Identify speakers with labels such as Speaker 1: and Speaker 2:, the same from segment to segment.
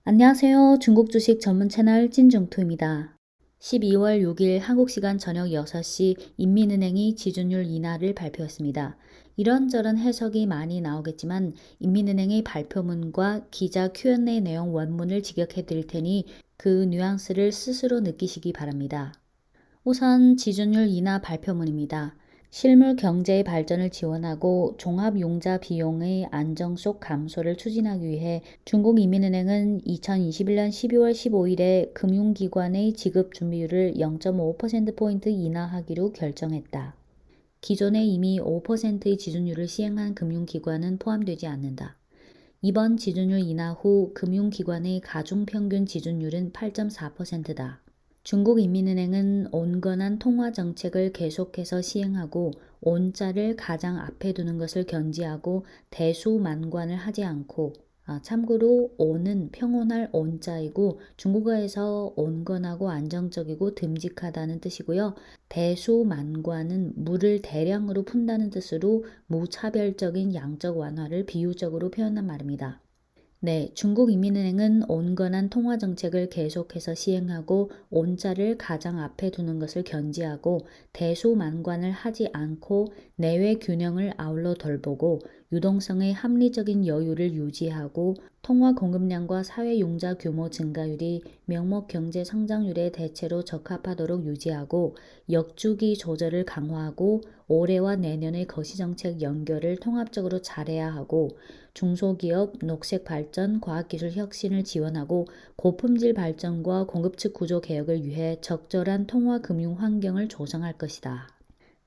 Speaker 1: 안녕하세요. 중국 주식 전문 채널 찐중투입니다. 12월 6일 한국 시간 저녁 6시 인민은행이 지준율 인하를 발표했습니다. 이런저런 해석이 많이 나오겠지만 인민은행의 발표문과 기자 Q&A 내용 원문을 직역해 드릴 테니 그 뉘앙스를 스스로 느끼시기 바랍니다. 우선 지준율 인하 발표문입니다. 실물 경제의 발전을 지원하고 종합융자 비용의 안정성 감소를 추진하기 위해 중국인민은행은 2021년 12월 15일에 금융기관의 지급 준비율을 0.5%포인트 인하하기로 결정했다. 기존에 이미 5%의 지준율을 시행한 금융기관은 포함되지 않는다. 이번 지준율 인하 후 금융기관의 가중평균 지준율은 8.4%다. 중국인민은행은 온건한 통화정책을 계속해서 시행하고 온자를 가장 앞에 두는 것을 견지하고 대수만관을 하지 않고 참고로 온은 평온할 온자이고 중국어에서 온건하고 안정적이고 듬직하다는 뜻이고요. 대수만관은 물을 대량으로 푼다는 뜻으로 무차별적인 양적 완화를 비유적으로 표현한 말입니다. 네, 중국인민은행은 온건한 통화정책을 계속해서 시행하고 온자를 가장 앞에 두는 것을 견지하고 대수만관을 하지 않고 내외 균형을 아울러 돌보고 유동성의 합리적인 여유를 유지하고 통화 공급량과 사회융자 규모 증가율이 명목 경제 성장률의 대체로 적합하도록 유지하고 역주기 조절을 강화하고 올해와 내년의 거시정책 연결을 통합적으로 잘해야 하고 중소기업, 녹색 발전, 과학기술 혁신을 지원하고 고품질 발전과 공급측 구조 개혁을 위해 적절한 통화 금융 환경을 조성할 것이다.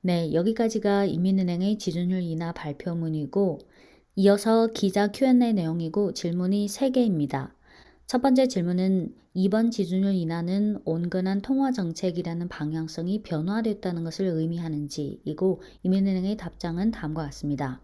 Speaker 1: 네, 여기까지가 인민은행의 지준율 인하 발표문이고 이어서 기자 Q&A 내용이고 질문이 3개입니다. 첫 번째 질문은 이번 지준율 인하는 온건한 통화정책이라는 방향성이 변화됐다는 것을 의미하는지이고 인민은행의 답장은 다음과 같습니다.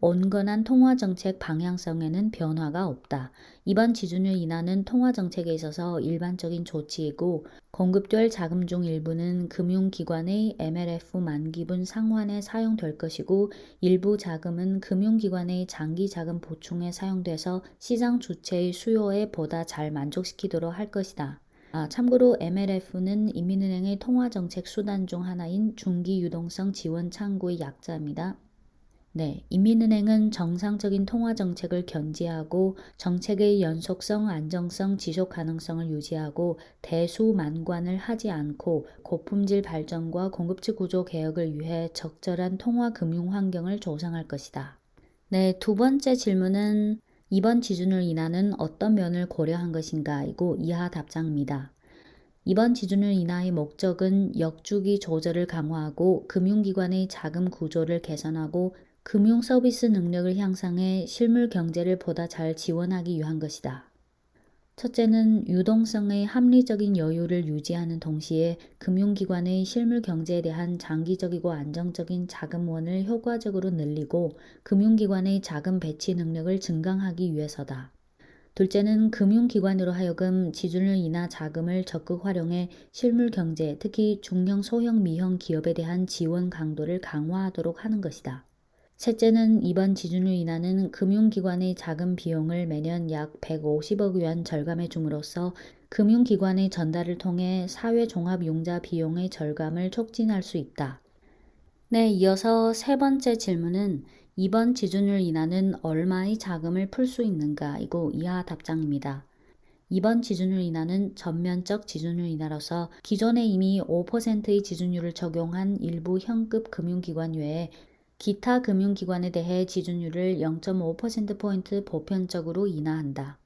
Speaker 1: 온건한 통화정책 방향성에는 변화가 없다. 이번 지준율 인하는 통화정책에 있어서 일반적인 조치이고 공급될 자금 중 일부는 금융기관의 MLF 만기분 상환에 사용될 것이고 일부 자금은 금융기관의 장기자금 보충에 사용돼서 시장 주체의 수요에 보다 잘 만족시키도록 할 것이다. 참고로 MLF는 인민은행의 통화정책 수단 중 하나인 중기유동성 지원 창구의 약자입니다. 네, 인민은행은 정상적인 통화정책을 견지하고 정책의 연속성, 안정성, 지속 가능성을 유지하고 대수만관을 하지 않고 고품질 발전과 공급측 구조 개혁을 위해 적절한 통화 금융 환경을 조성할 것이다. 네, 두 번째 질문은 이번 지준율 인하는 어떤 면을 고려한 것인가이고 이하 답장입니다. 이번 지준율 인하의 목적은 역주기 조절을 강화하고 금융기관의 자금 구조를 개선하고 금융 서비스 능력을 향상해 실물 경제를 보다 잘 지원하기 위한 것이다. 첫째는 유동성의 합리적인 여유를 유지하는 동시에 금융기관의 실물 경제에 대한 장기적이고 안정적인 자금원을 효과적으로 늘리고 금융기관의 자금 배치 능력을 증강하기 위해서다. 둘째는 금융기관으로 하여금 지준율 인하 자금을 적극 활용해 실물 경제, 특히 중형, 소형, 미형 기업에 대한 지원 강도를 강화하도록 하는 것이다. 셋째는 이번 지준율 인하는 금융기관의 자금 비용을 매년 약 150억 위안 절감해 줌으로써 금융기관의 전달을 통해 사회종합융자 비용의 절감을 촉진할 수 있다. 네, 이어서 세 번째 질문은 이번 지준율 인하는 얼마의 자금을 풀 수 있는가이고 이하 답장입니다. 이번 지준율 인하는 전면적 지준율 인하로서 기존에 이미 5%의 지준율을 적용한 일부 현급 금융기관 외에 기타 금융기관에 대해 지준율을 0.5%포인트 보편적으로 인하한다.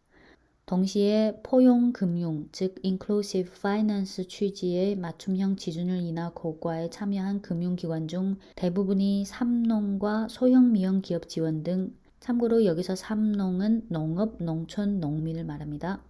Speaker 1: 동시에 포용금융, 즉 Inclusive Finance 취지의 맞춤형 지준율 인하 고과에 참여한 금융기관 중 대부분이 삼농과 소형 미형 기업 지원 등 참고로 여기서 삼농은 농업, 농촌, 농민을 말합니다.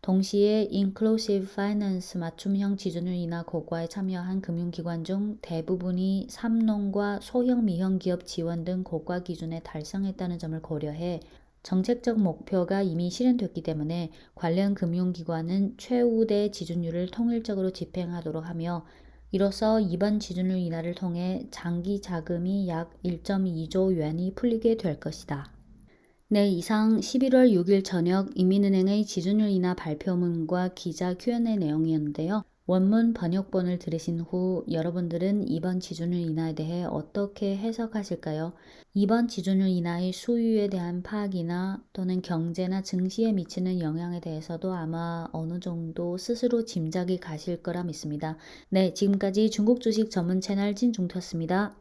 Speaker 1: 동시에 Inclusive Finance 맞춤형 지준율 인하 고과에 참여한 금융기관 중 대부분이 삼농과 소형 미형 기업 지원 등 고과 기준에 달성했다는 점을 고려해 정책적 목표가 이미 실현됐기 때문에 관련 금융기관은 최우대 지준율을 통일적으로 집행하도록 하며 이로써 이번 지준율 인하를 통해 장기 자금이 약 1.2조 위안이 풀리게 될 것이다. 네, 이상 11월 6일 저녁 인민은행의 지준율 인하 발표문과 기자 Q&A 내용이었는데요. 원문 번역본을 들으신 후 여러분들은 이번 지준율 인하에 대해 어떻게 해석하실까요? 이번 지준율 인하의 수요에 대한 파악이나 또는 경제나 증시에 미치는 영향에 대해서도 아마 어느 정도 스스로 짐작이 가실 거라 믿습니다. 네, 지금까지 중국 주식 전문 채널 진중투였습니다.